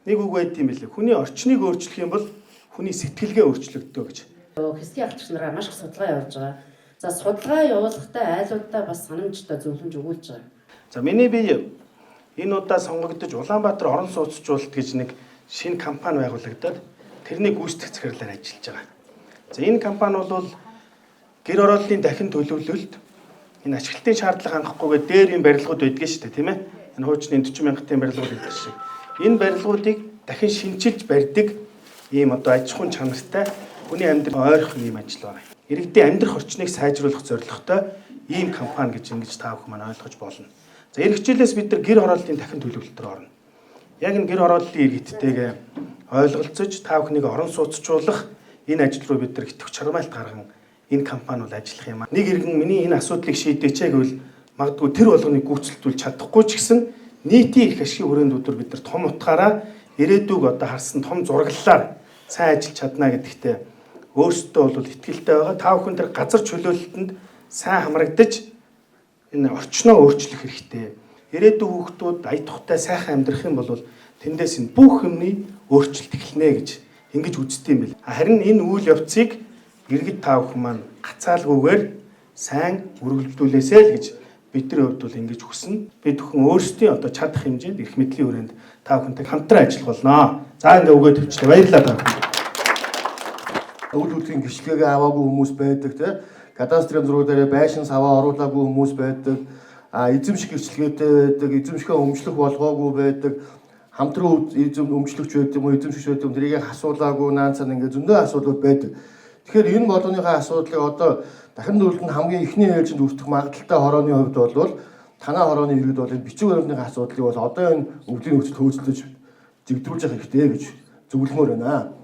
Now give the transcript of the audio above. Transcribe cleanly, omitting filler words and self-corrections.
Нэг үг байд юм билээ. Хүний орчныг өөрчлөх юм бол хүний сэтгэлгээ өөрчлөгддөг гэж. Хэсгийн ахлагч нараа маш их судалгаа явуулж байгаа. За судалгаа явуулахдаа айлуудаа бас санамжтай зөвлөмж өгүүлж байгаа. За миний бие энэ удаа сонгогдож Улаанбаатар орон сууцчлалт гэж нэг шинэ кампани байгуулагдаад тэрний гүйцэтгэх захирлаар ажиллаж байгаа. За энэ кампани бол гэр орооллын дахин төлөвлөлт энэ ашиглалтын шаардлага хангахгүйгээр дээр юм барилгууд байдгийг шүү дээ, тийм ээ. Энэ хуучны 40 мянгатын барилгууд байдаг шиг. Энэ барилгуудыг дахин шинчилж барьдаг ийм одоо аж ахуйн чанартай хүний амьдрал ойрхон ийм ажил байна. Иргэдийн амьдрах орчныг сайжруулах зорилготой ийм кампани гэж ингэж та бүхэн маань ойлгож болно. За эх хичээлээс бид нар гэр хорооллын дахин төлөвлөлт рүү орно. Яг энэ гэр хорооллын иргэдтэйгээ ойлголцож та бүхнийг орон сууцчлуулах энэ ажил руу бид нар итгэвч чармайлт гарган энэ кампани бол ажиллах юм аа. Нэг иргэн миний энэ асуудлыг шийдээч гэвэл магадгүй тэр болгоныг гүйцэлдүүлж чадахгүй ч гэсэн нийтийн их ашигын хүрээндүүдээр бид нар том утгаараа ирээдүг одоо харсан том зураглалаар сайн ажиллаж чадна гэдэгтээ өөрсдөө бол итгэлтэй байгаа. Та бүхэн тэр газар чөлөөлөлтөнд сайн хамрагдаж энэ орчноо өөрчлөх хэрэгтэй. Ирээдүйн хүүхдүүд ая тухтай сайхан амьдрах юм бол тэндээс энэ бүх юмны өөрчлөлт эхэлнэ гэж ингэж үздэг юм бэл. Харин энэ үйл явцыг иргэд та бүхэн маань гацаалгүйгээр сайн үргэлжлүүлээсэй л гэж бидний хувьд бол ингэж хүснэ. Бид бүхэн өөрсдийн одоо чадах хэмжээнд эрх мэдлийн хүрээнд та бүхэнтэй хамтран ажиллах болно. За ингээ өгөөд төвчлээ. Баярлалаа та бүхэнд. Үйл хөдлөлийн гэрчлэгээ аваагүй хүмүүс байдаг тийм. Кадастрын зураг дээр байшин саваа оруулаагүй хүмүүс байдаг. Эзэмших гэрчлэгээтэй байдаг, эзэмшихээ өмчлөх болгоогүй байдаг. Хамтран өмчлөгч байдаг юм уу, эзэмшигч байдаг юм тэрийг асуулаагүй наанцаа ингээ зөндөө асуудлууд байдаг. Тэгэхээр энэ болгоныхаа асуудлыг одоо дахин нүүлэнд хамгийн ихний ээлжинд үүсэх магадaltaй хорооны хувьд бол танаа хорооны иргэд бол энэ бичиг баримтны асуудлыг бол одоо энэ өвлийн нөхцөлд хөөцлөж зэгдрүүлж явах хэрэгтэй гэж зөвлөмөр байна.